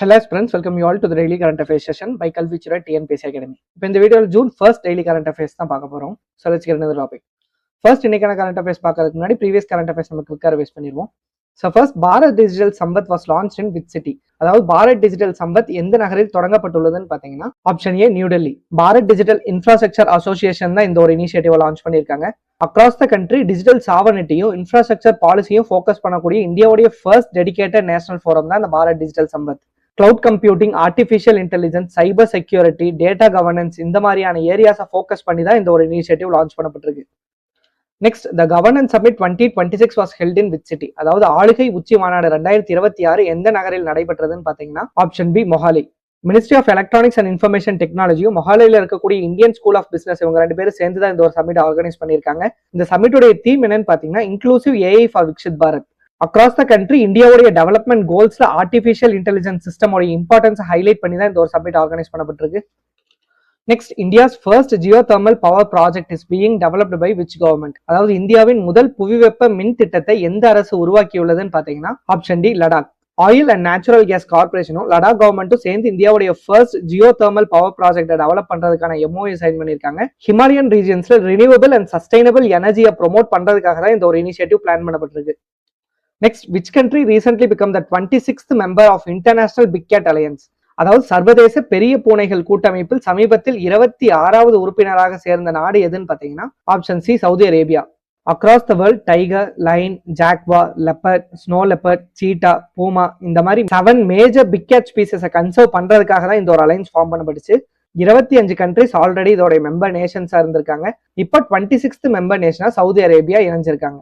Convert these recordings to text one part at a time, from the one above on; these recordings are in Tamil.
Hello friends, welcome you all to the daily current affairs session by Kalvichura TNPSC Academy. இப்போ இந்த வீடியோவில் June 1st daily current affairs தான் பார்க்க போறோம். So let's get into the topic. First இன்னைக்கான current affairs பார்க்கறதுக்கு முன்னாடி previous current affairs நம்ம குயிக்கா ரிவைஸ் பண்ணிடுவோம். So first Bharat digital Sampath was launched in which city? அதாவது பாரத் டிஜிட்டல் சம்பத் எந்த நகரில் தொடங்கப்பட்டுள்ளதுன்னு பார்த்தீங்கன்னா option A New Delhi. Bharat digital infrastructure association தான் இந்த ஒரு இனிஷியேட்டிவ் லான்ச் பண்ணியிருக்காங்க. அக்ராஸ் த கண்ட்ரி டிஜிட்டல் சாவர்னிட்டியும் இன்ஃப்ராஸ்ட்ரக்சர் பாலிசியும் ஃபோக்கஸ் பண்ணக்கூடிய இந்தியாவுடைய ஃபர்ஸ்ட் டெடிகேட்டட் நேஷனல் ஃபோரம் தான் இந்த Bharat digital Sampat. Cloud computing, artificial intelligence, cyber security, data governance இந்த மாதிரியான ஏரியாஸை ஃபோக்கஸ் பண்ணி தான் இந்த ஒரு இனிஷியேட்டிவ் லான்ச் பண்ணப்பட்டிருக்கு. Next the governance summit 2026 was held in which city? அதாவது ஆளுகை உச்சி மாநாடு 2026 எந்த நகரில் நடைபெற்றதுன்னு பார்த்தீங்கன்னா option B Mohali. Ministry of electronics and information டெக்னாலஜியும் மொஹாலியில் இருக்கக்கூடிய இந்தியன் ஸ்கூல் ஆஃப் பிசினஸ் இவங்க ரெண்டு பேரும் சேர்ந்து தான் இந்த ஒரு சமிட் ஆர்கனைஸ் பண்ணியிருக்காங்க. இந்த சமிட்டுடைய தீம் என்னன்னு பார்த்தீங்கன்னா inclusive AI for Viksit Bharat. Across the country இந்தியாவுடைய டெவலப்மெண்ட் கோல்ஸ்ல ஆர்டிஃபிஷியல் இன்டெலிஜென்ஸ் சிஸ்டமோட இம்பார்ட்டன்ஸ் ஹைலைட் பண்ணி தான் இந்த ஒரு சமிட் ஆர்கனைஸ் பண்ணப்பட்டிருக்கு. Next India's first geothermal power project is being developed by which government? அதாவது இந்தியாவின் முதல் புவிவெப்ப மின் திட்டத்தை எந்த அரசு உருவாக்கியுள்ளதுன்னு பார்த்தீங்கன்னா option D Ladakh. Oil and natural gas கார்பரேஷனும் லடாக் கவர்மெண்ட்டும் சேர்ந்து இந்தியாவுடைய ஃபர்ஸ்ட் ஜியோ தெர்மல் பவர் ப்ராஜெக்டை டெவலப் பண்றதுக்கான எம்ஓஏ சைன் பண்ணியிருக்காங்க. ஹிமாலயன் ரீஜன்ஸ்ல ரினியூவபிள் அண்ட் சஸ்டைனபிள் எனர்ஜியை ப்ரொமோட் பண்றதுக்காக தான் இந்த ஒரு இனிஷியேட்டிவ் பிளான் பண்ணப்பட்டிருக்கு. Next which country recently become the 26th member of international big cat alliance? அதாவது சர்வதேச பெரிய பூனைகள் கூட்டமைப்பில் சமீபத்தில் 26வது உறுப்பினராக சேர்ந்த நாடு எதுன்னு பார்த்தீங்கன்னா option C Saudi Arabia. Across the world tiger, lion, jaguar, leopard, snow leopard, cheetah, puma இந்த மாதிரி 7 மேஜர் பிக் கேட் ஸ்பீசஸை கன்சர்வ் பண்றதுக்காக தான் இந்த ஒரு அலைன்ஸ் ஃபார்ம் பண்ணப்பட்டுச்சு. 25 கண்ட்ரிஸ் ஆல்ரெடி இதோட மெம்பர் நேஷன்ஸா இருந்திருக்காங்க. இப்போ 26th மெம்பர் நேஷனா சவுதி அரேபியா இணைஞ்சிருக்காங்க.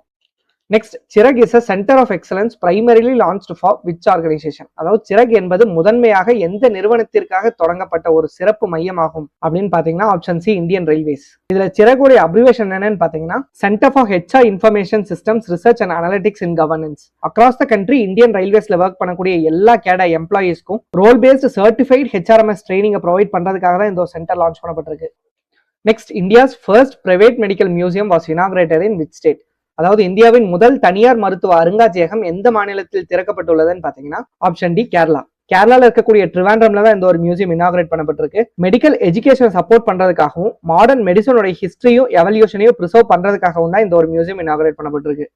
Next Chirag is a centre of excellence primarily launched for which organisation? அதாவது சிரக் என்பது முதன்மையாக எந்த நிறுவனத்திற்காக தொடங்கப்பட்ட ஒரு சிறப்பு மையமாகும் அப்படின்னு பாத்தீங்கன்னா ஆப்ஷன் சி இந்தியன் ரயில்வேஸ். இதுல சிரகுடைய அப்ரிவேஷன் என்னன்னு பாத்தீங்கன்னா centre for HR information systems research and analytics in governance. Across the country Indian ரயில்வேஸ்ல ஒர்க் பண்ணக்கூடிய எல்லா கேடா எம்ப்ளாயிஸ்க்கும் ரோல் பேஸ்டு சர்டிஃபைட் ஹெச்ஆர்எம்எஸ் ட்ரைனிங்கை ப்ரொவைட் பண்றதுக்காக தான் இந்த சென்டர் லான்ச் பண்ணப்பட்டிருக்கு. Next India's first private medical museum was inaugurated in which state? அதாவது இந்தியாவின் முதல் தனியார் மருத்துவ அருங்காட்சியகம் எந்த மாநிலத்தில் திறக்கப்பட்டுள்ளதுன்னு பாத்தீங்கன்னா ஆப்ஷன் டி கேரளா. கேரளால இருக்கக்கூடிய ட்ரிவாண்ட்ரம்ல தான் இந்த ஒரு மியூசியம் இனாகிரேட் பண்ணப்பட்டிருக்கு. மெடிக்கல் எஜுகேஷனை சப்போர்ட் பண்றதுக்காகவும் மாடர்ன் மெடிசனோட ஹிஸ்டரியும் எவல்யூஷனையும் ப்ரிசர்வ் பண்றதுக்காகவும் தான் இந்த ஒரு மியூசியம் இனாகிரேட் பண்ணப்பட்டிருக்கு.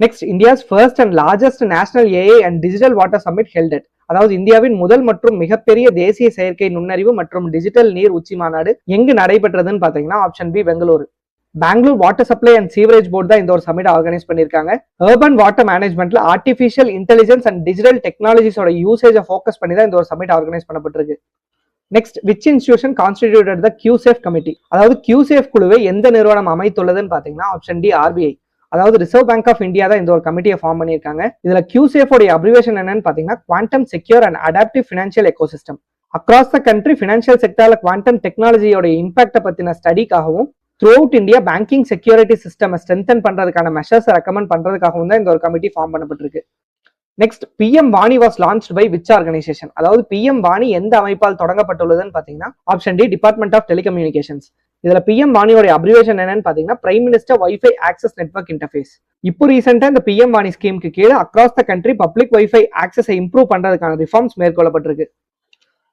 Next India's first and largest national AI and digital water summit held. அதாவது இந்தியாவின் முதல் மற்றும் மிகப்பெரிய தேசிய செயற்கை நுண்ணறிவு மற்றும் டிஜிட்டல் நீர் உச்சி மாநாடு எங்கு நடைபெற்றதுன்னு பாத்தீங்கன்னா option B Bengaluru. Bangalore water supply and sewerage board தான் இந்த ஒரு சமிட் ஆர்கனைஸ் பண்ணிருக்காங்க. அர்பன் வாட்டர் மேனேஜ்மெண்ட்ல ஆர்டிஃபிஷியல் இன்டெலிஜென்ஸ் அண்ட் டிஜிட்டல் டெக்னாலஜிஸோட யூசேஜை ஃபோக்கஸ் பண்ணி தான் இந்த ஒரு சமிட் ஆர்கனைஸ் பண்ணப்பட்டிருக்கு. Next which institution constituted the QSAFE committee? அதாவது QSAFE குழுவை எந்த நிறுவனம் அமைத்துள்ளதுன்னு பாத்தீங்கன்னா ஆப்ஷன் டி RBI. அதாவது ரிசர்வ் பேங்க் ஆஃப் இந்தியா தான் இந்த ஒரு கமிட்டியை ஃபார்ம் பண்ணியிருக்காங்க. இதுல QSAFE உடைய அப்ரிவேஷன் என்னன்னு பாத்தீங்கன்னா quantum secure and adaptive financial ecosystem. Across the country financial செக்டர்ல குவாண்டம் டெக்னாலஜியோட இம்பாக்ட பத்தின ஸ்டடிக்காகவும் throughout India banking security system strengthen பண்றதுக்கான மெஷர்ஸ் ரெக்கமெண்ட் பண்றதுக்காகவும் தான் இந்த ஒரு கமிட்டி ஃபார்ம் பண்ணப்பட்டிருக்கு. Next PM Vani was launched by which organisation? அதாவது PM வாணி எந்த அமைப்பால் தொடங்கப்பட்டுள்ளதுன்னு பாத்தீங்கன்னா option D department of telecommunications. இதுல PM வாணியோட அப்ரிவேஷன் என்னன்னு பாத்தீங்கன்னா prime minister wifi access network interface. இப்போ ரீசெண்டா இந்த PM வாணி ஸ்கீமுக்கு கீழே across the country public wifi ஆக்சஸை இம்ப்ரூவ் பண்றதுக்கான ரிஃபார்ம்ஸ் மேற்கொள்ளப்பட்டிருக்கு.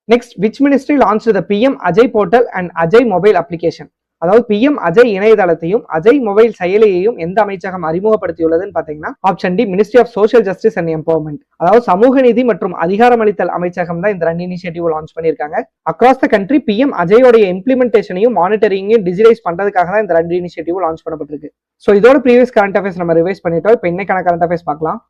Next which ministry launched the PM Ajay portal and Ajay mobile application? அதாவது PM அஜய் இணையதளத்தையும் அஜய் மொபைல் செயலியையும் எந்த அமைச்சகம் அறிமுகப்படுத்தியுள்ளதுன்னு பாத்தீங்கன்னா option D ministry of social justice and empowerment. அதாவது சமூக நீதி மற்றும் அதிகாரமளித்தல் அமைச்சகம் தான் இந்த 2 இனிஷியேட்டிவ் லான்ச் பண்ணிருக்காங்க. அக்ராஸ் த கண்ட்ரி PM அஜயோடைய இம்ப்ளிமெண்டேஷனையும் மானிட்டரிங்கையும் டிஜிட்டலைஸ் பண்றதுக்காக தான் இந்த 2 இனிஷியேட்டிவ் லான்ச் பண்ணப்பட்டிருக்கு. ஸோ இதோட ப்ரீவியஸ் கரண்ட் அஃபேர்ஸ் நம்ம ரிவைஸ் பண்ணிட்டோம். இப்போ இன்னைக்கான கரண்ட் அஃபேர்ஸ் பார்க்கலாம்.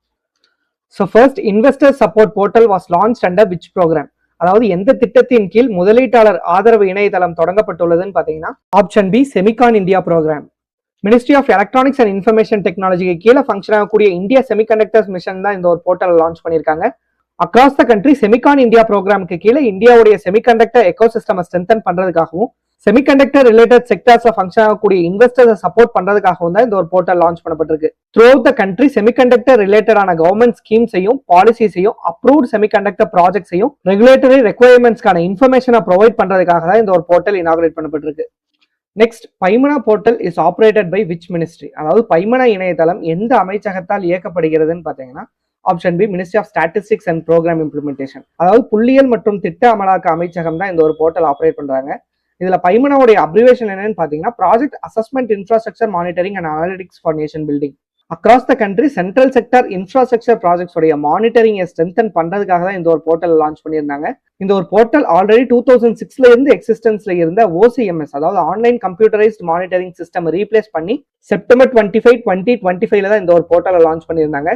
So first investor support portal was launch under which programme? அதாவது எந்த திட்டத்தின் கீழ் முதலீட்டாளர் ஆதரவு இணையதளம் தொடங்கப்பட்டுள்ளதுன்னு பாத்தீங்கன்னா option B Semicon India programme. Ministry of electronics and information டெக்னாலஜிக்கு கீழே ஃபங்க்ஷன் ஆகக்கூடிய இந்தியா செமிகண்டக்டர்ஸ் மிஷன் தான் இந்த ஒரு போர்ட்டல் லான்ச் பண்ணிருக்காங்க. Across the country Semicon India ப்ரோக்ராமுக்கு கீழே இந்தியாவுடைய semiconductor ecosystem strengthen பண்றதுக்காகவும் semiconductor related செக்டர்ஸ்ல ஃபங்க்ஷன் ஆகக்கூடிய இன்வெஸ்டர்ஸ் சப்போர்ட் பண்றதுக்காகவும் தான் இந்த ஒரு போர்ட்டல் லான்ச் பண்ணப்பட்டிருக்கு. Throughout the country semiconductor ரிலேட்டடான கவர்மெண்ட் ஸ்கீம்ஸையும் பாலிசிஸையும் அப்ரூவ்ட் செமிகண்டக்டர் ப்ராஜெக்ட்ஸையும் ரெகுலேட்டரி ரெக்வயர்மெண்ட்ஸ்க்கான இன்ஃபர்மேஷனை ப்ரொவைட் பண்றதுக்காக தான் இந்த ஒரு போர்ட்டல் இனாகிரேட் பண்ணப்பட்டிருக்கு. Next Paimana portal is operated by which ministry? அதாவது பைமனா இணையதளம் எந்த அமைச்சகத்தால் இயக்கப்படுகிறதுன்னு பாத்தீங்கன்னா option B ministry of statistics and programme implementation. அதாவது புள்ளியியல் மற்றும் திட்ட அமலாக்க அமைச்சகம் தான் இந்த ஒரு போர்ட்டல் ஆப்ரேட் பண்றாங்க. இதுல பைமனாவுடைய அப்ரிவேஷன் என்னன்னு பாத்தீங்கன்னா project assessment infrastructure monitoring and analytics for nation building. Across the country central sector infrastructure projects உடைய மானிட்டரிங்கை ஸ்ட்ரென்தன் பண்றதுக்காக தான் இந்த ஒரு போர்ட்டல் லான்ச் பண்ணியிருந்தாங்க. இந்த ஒரு போர்ட்டல் ஆல்ரெடி 2006ல இருந்து எக்ஸிஸ்டன்ஸ்ல இருந்த OCMS அதாவது online computerised monitoring system replace பண்ணி செப்டம்பர் 25, 2025ல தான் இந்த ஒரு போர்ட்டலை லான்ச் பண்ணியிருந்தாங்க.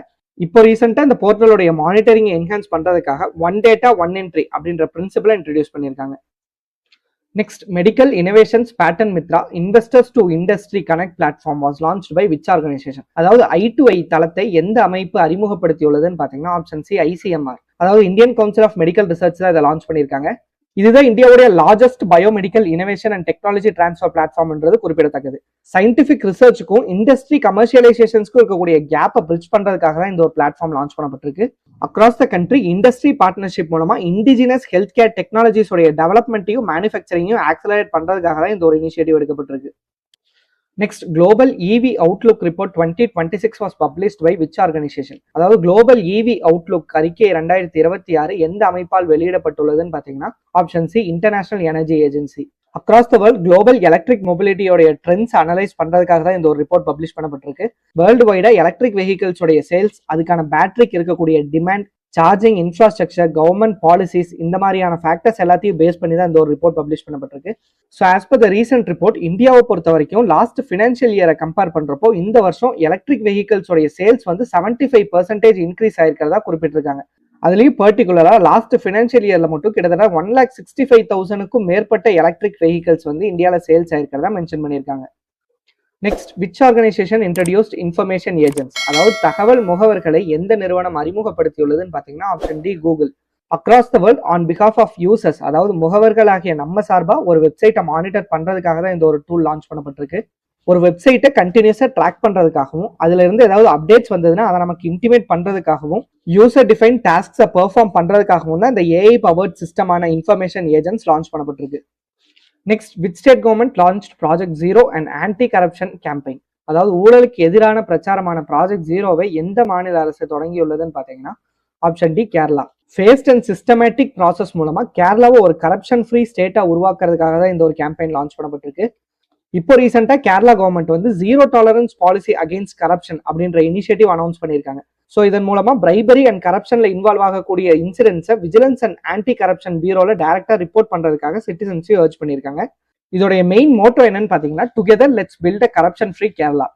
இப்போ ரீசெண்டா இந்த போர்ட்டலுடைய மானிட்டரிங் என்ஹான்ஸ் பண்றதுக்காக ஒன் டேட்டா ஒன் என்ட்ரி அப்படின்ற பிரின்சிபலை இன்ட்ரடியூஸ் பண்ணியிருக்காங்க. Next, Medical Innovations Pattern Mitra Investors to Industry Connect platform was launched by which organization? அதாவது I2I தளத்தை எந்த அமைப்பு அறிமுகப்படுத்தியுள்ளதுன்னு பாத்தீங்கன்னா ஆப்ஷன் சி ICMR. அதாவது Indian council of medical research தான் இதை லான்ச் பண்ணியிருக்காங்க. இதுதான் இந்தியாவுடைய largest biomedical innovation and technology transfer பிளாட்ஃபார்ம்ன்றது குறிப்பிடத்தக்கது. சயின்டிபிக் ரிசர்ச்சுக்கும் இண்டஸ்ட்ரி கமர்ஷியலைசேஷன்ஸ்க்கும் இருக்கக்கூடிய கேப்பை பிரிட்ஜ் பண்றதுக்காக தான் இந்த ஒரு பிளாட்ஃபார்ம் லான்ச் பண்ணப்பட்டிருக்கு. Across the country industry partnership மூலமா இண்டிஜினஸ் ஹெல்த் கேர் டெக்னாலஜிஸ் உடைய டெவலப்மெண்ட்டையும் மேனுஃபேக்சரிங்கையும் ஆக்சலரேட் பண்றதுக்காக தான் இந்த ஒரு initiative எடுக்கப்பட்டிருக்கு. Next, Global EV Outlook Report 2026 was published by which organization? அதாவது Global EV Outlook அறிக்கை 2026 எந்த அமைப்பால் வெளியிடப்பட்டுள்ளதுன்னு பாத்தீங்கன்னா option C international energy agency. Across the world global electric மொபிலிட்டியோடைய ட்ரெண்ட்ஸ் அனலைஸ் பண்றதுக்காக தான் இந்த ஒரு ரிப்போர்ட் பப்ளிஷ் பண்ணப்பட்டிருக்கு. வேர்ல்டு வைடா எலக்ட்ரிக் வெஹிக்கிள்ஸ் உடைய சேல்ஸ், அதுக்கான பேட்டரிக்கு இருக்கக்கூடிய demand, charging infrastructure, government policies, இந்த மாதிரியான ஃபேக்டர்ஸ் எல்லாத்தையும் பேஸ் பண்ணி தான் இந்த ஒரு ரிப்போர்ட் பப்ளிஷ் பண்ணப்பட்டிருக்கு. So as per the recent report இந்தியாவை பொறுத்த வரைக்கும் லாஸ்ட் ஃபினான்ஷியல் இயரை கம்பேர் பண்றப்போ இந்த வருஷம் எலக்ட்ரிக் வெஹிக்கிள்ஸ் உடைய சேல்ஸ் வந்து 75% இன்க்ரீஸ் ஆயிருக்கிறதா குறிப்பிட்டிருக்காங்க. அதுலயும் பர்டிகுலரா லாஸ்ட் ஃபினான்ஷியல் இயர்ல மட்டும் கிட்டத்தட்ட 1,65,000க்கும் மேற்பட்ட எலக்ட்ரிக் வெஹிக்கிள்ஸ் வந்து இந்தியாவில் சேல்ஸ் ஆயிருக்கிறதா மென்ஷன் பண்ணியிருக்காங்க. Next, which organisation introduced information agents? அதாவது தகவல் முகவர்களை எந்த நிறுவனம் அறிமுகப்படுத்தியுள்ளதுன்னு பாத்தீங்கன்னா option D Google. Across the world on behalf of users அதாவது முகவர்களாகிய நம்ம சார்பா ஒரு வெப்சைட்டை மானிட்டர் பண்றதுக்காக தான் இந்த ஒரு டூல் லான்ச் பண்ணப்பட்டிருக்கு. ஒரு வெப்சைட்டை கண்டினியூஸா ட்ராக் பண்றதுக்காகவும் அதுல இருந்து ஏதாவது அப்டேட்ஸ் வந்ததுன்னா அதை நமக்கு இன்டிமேட் பண்றதுக்காகவும் யூசர் டிஃபைன் டாஸ்க்ஸை பெர்ஃபார்ம் பண்றதுக்காகவும் தான் இந்த AI பவர்ட் சிஸ்டமான இன்ஃபர்மேஷன் ஏஜென்ட்ஸ் லான்ச் பண்ணப்பட்டிருக்கு. Next, which state government launch project zero and anti corruption campaign? அதாவது ஊழலுக்கு எதிரான பிரச்சாரமான ப்ராஜெக்ட் ஜீரோவை எந்த மாநில அரசு தொடங்கியுள்ளதுன்னு பாத்தீங்கன்னா option D Kerala. Fast and systematic process மூலமா கேரளாவை ஒரு கரப்ஷன் ஃப்ரீ ஸ்டேட்டா உருவாக்குறதுக்காக தான் இந்த ஒரு கேம்பெயின் லான்ச் பண்ணப்பட்டிருக்கு. இப்போ ரீசெண்டா கேரளா கவர்மெண்ட் வந்து zero tolerance policy against corruption அப்படின்ற இனிஷியேட்டிவ் அனௌன்ஸ் பண்ணியிருக்காங்க. ஸோ இதன் மூலமா பிரைபரி அண்ட் கரப்ஷன்ல இன்வால்வ் ஆகக்கூடிய இன்சிடென்ட்ஸை விஜிலன்ஸ் அண்ட் ஆன்டி கரப்ஷன் பியூரோல டைரக்டா ரிப்போர்ட் பண்றதுக்காக சிட்டிசன்ஸையும் அர்ஜ் பண்ணியிருக்காங்க. இதோடைய மெயின் மோட்டோ என்னன்னு பாத்தீங்கன்னா together let's build a corruption free Kerala.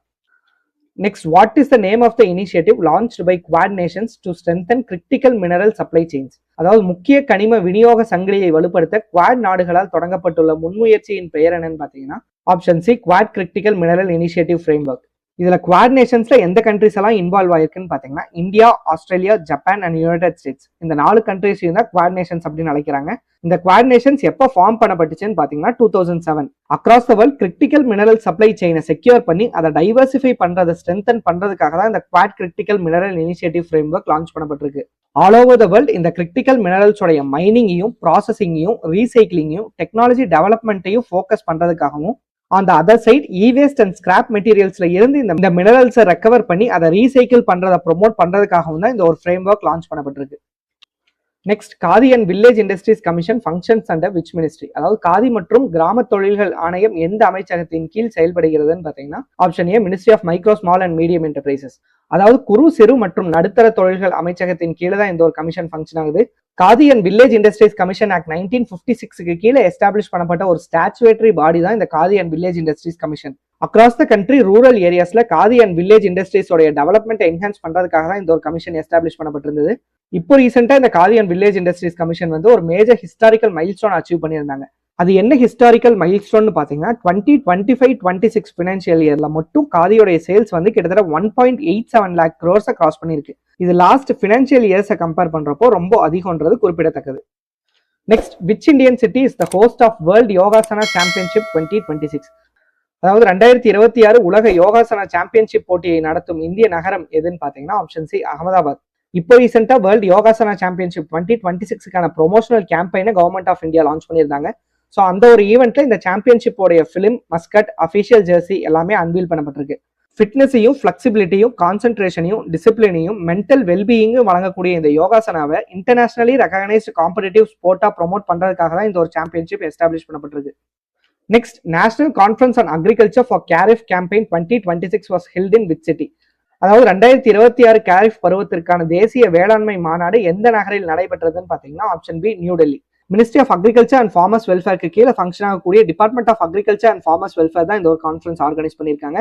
Next, what is the name of the initiative launched by Quad nations to strengthen critical mineral supply chains? அதாவது முக்கிய கனிம விநியோக சங்கிலியை வலுப்படுத்த குவாட் நாடுகளால் தொடங்கப்பட்டுள்ள முன்முயற்சியின் பெயர் என்னன்னு பாத்தீங்கன்னா option C quad critical mineral initiative framework. இதுல குவாட் நேஷன்ஸ்ல எந்த கண்ட்ரிஸ் எல்லாம் இன்வால்வ் ஆயிருக்குன்னு பாத்தீங்கன்னா India, Australia, Japan and United states. இந்த 4 கண்ட்ரிஸையும் தான் குவாட் நேஷன்ஸ் அப்படின்னு அழைக்கிறாங்க. இந்த குவாட் நேஷன்ஸ் எப்போ ஃபார்ம் பண்ணப்பட்டுச்சுன்னு பாத்தீங்கன்னா 2007. Across the world critical mineral supply செயினை செக்யூர் பண்ணி அதை டைவர்சிஃபை பண்றதை ஸ்ட்ரென்தன் பண்றதுக்காக தான் இந்த quad critical mineral initiative framework launch பண்ணப்பட்டிருக்கு. ஆல் ஓவர் த வேர்ல்ட் இந்த கிரிட்டிக்கல் மினரல்ஸ் உடைய மைனிங்கையும் ப்ராசஸிங்கையும் ரீசைக்ளிங்கையும் டெக்னாலஜி டெவலப்மெண்ட்டையும் ஃபோக்கஸ் பண்றதுக்காகவும் on the other side e waste and scrap மெட்டீரியல்ஸ்ல இருந்து இந்த மினரல்ஸை ரெக்கவர் பண்ணி அதை ரீசைக்கிள் பண்றதை ப்ரொமோட் பண்றதுக்காகவும் தான் இந்த ஒரு ஃப்ரேம்வொர்க் லான்ச் பண்ணப்பட்டிருக்கு. Next, khadi and village industries commission functions under which ministry? அதாவது காதி மற்றும் கிராம தொழில்கள் ஆணையம் எந்த அமைச்சகத்தின் கீழ் செயல்படுகிறதுன்னு பாத்தீங்கன்னா option A ministry of micro small and medium enterprises. அதாவது குறு சிறு மற்றும் நடுத்தர தொழில்கள் அமைச்சகத்தின் கீழே தான் இந்த ஒரு கமிஷன் ஃபங்க்ஷன் ஆகுது. Khadi and village industries commission act 1956க்கு கீழே எஸ்டாப்ளிஷ் பண்ணப்பட்ட ஒரு ஸ்டாச்சுவேட்டரி பாடி தான் இந்த khadi and village industries commission. Across the country rural ஏரியாஸ்ல காதி அண்ட் வில்லேஜ் இண்டஸ்ட்ரீஸோட டெவலப்மெண்ட் என்ஹான்ஸ் பண்றதுக்காக தான் இந்த ஒரு கமிஷன் எஸ்டாப்ளிஷ் பண்ணப்பட்டிருந்தது. இப்போ ரீசெண்டா இந்த khadi and village industries commission வந்து ஒரு மேஜர் ஹிஸ்டாரிக்கல் மைல்ஸ்டோன் அச்சீவ் பண்ணியிருந்தாங்க. அது என்ன ஹிஸ்டாரிக்கல் மைல்ஸ்டோன் பாத்தீங்கன்னா 2025-26 ஃபினான்ஷியல் இயர்ல மட்டும் காதியோட சேல்ஸ் வந்து கிட்டத்தட்ட 1.87 lakh crores கிராஸ் பண்ணிருக்கு. இது லாஸ்ட் ஃபினான்ஷியல் இயர்ஸை கம்பேர் பண்றப்போ ரொம்ப அதிகம்ன்றது குறிப்பிடத்தக்கது. Next, which Indian city is the host of world yogasana championship 2026? அதாவது 2026 உலக யோகாசனா சாம்பியன்ஷிப் போட்டியை நடத்தும் இந்திய நகரம் எதுன்னு பாத்தீங்கன்னா ஆப்ஷன் சி அகமதாபாத். இப்போ ரீசெண்டா வேர்ல்ட் யோகாசனா சாம்பியன்ஷிப் 2026க்கான ப்ரொமோஷனல் கேம்பெயினை கவர்மெண்ட் ஆஃப் இந்தியா லான்ச் பண்ணியிருந்தாங்க. ஸோ அந்த ஒரு ஈவெண்ட்ல இந்த சாம்பியன்ஷிப்போடைய ஃபிலிம், மஸ்கட், அஃபிஷியல் ஜெர்சி எல்லாமே அன்வீல் பண்ணப்பட்டிருக்கு. ஃபிட்னஸையும் ஃபிளெக்சிபிலிட்டியும் கான்சென்ட்ரேஷனையும் டிசிப்ளினையும் மென்டல் வெல்பீயிங்கும் வழங்கக்கூடிய இந்த யோகாசனாவை இன்டர்நேஷனலி ரெகக்னைஸ்டு காம்படிட்டிவ் ஸ்போர்ட்டா ப்ரொமோட் பண்றதுக்காக தான் இந்த ஒரு சாம்பியன்ஷிப் எஸ்டாப்ளிஷ் பண்ணப்பட்டிருக்கு. Next, national conference on agriculture for kharif campaign 2026 was held in which city? அதாவது 2026 கேரிஃப் பருவத்திற்கான தேசிய வேளாண்மை மாநாடு எந்த நகரில் நடைபெற்றதுன்னு பாத்தீங்கன்னா option B New Delhi. Ministry of agriculture and farmers வெல்ஃபேருக்கு கீழே ஃபங்க்ஷன் ஆகக்கூடிய department of agriculture and farmers welfare தான் இந்த ஒரு கான்ஃபரன்ஸ் ஆர்கனைஸ் பண்ணியிருக்காங்க.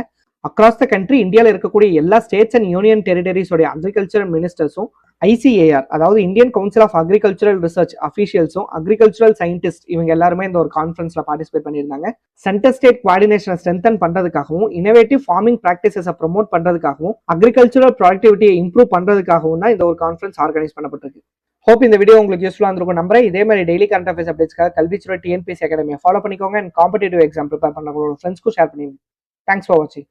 அக்ராஸ் த கண்ட்ரி இந்தியாவில் இருக்கக்கூடிய எல்லா ஸ்டேட்ஸ் அண்ட் யூனியன் டெரிட்டரிஸோட அக்ரிகல்ச்சர் மினிஸ்டர்ஸும் ICAR அதாவது Indian council of agricultural research அஃபீஷியல்ஸும் அக்ரிகல்ச்சரல் சயின்டிஸ்ட் இவங்க எல்லாருமே இந்த ஒரு கான்ஃபரன்ஸ்ல பார்ட்டிசிபேட் பண்ணியிருந்தாங்க. சென்டர் ஸ்டேட் கோஆர்டினேஷனை ஸ்ட்ரென்தன் பண்றதுக்காகவும் இனோவேட்டிவ் ஃபார்மிங் பிராக்டிசஸை ப்ரொமோட் பண்றதுக்காகவும் அக்ரிகல்ச்சரல் ப்ராடக்டிவிட்டியை இம்ப்ரூவ் பண்றதுக்காகவும் தான் இந்த ஒரு கான்ஃபரன்ஸ் ஆர்கனைஸ் பண்ணப்பட்டிருக்கு. ஹோப் இந்த வீடியோ உங்களுக்கு யூஸ்ஃபுல்லாக இருந்திருக்கும் நம்புறேன். இதே மாதிரி டெய்லி கரண்ட் அஃபேர்ஸ் அப்டேட்ஸ்க்காக கல்விச்சுரா TNPSC அகாடமியை ஃபாலோ பண்ணிக்கோங்க அண்ட் காம்படிட்டிவ் எக்ஸாம் ப்ரிப்பேர் பண்ண ஃப்ரெண்ட்ஸ்க்கும் ஷேர் பண்ணிடுங்க. தேங்க்ஸ் ஃபார் வாட்சிங்.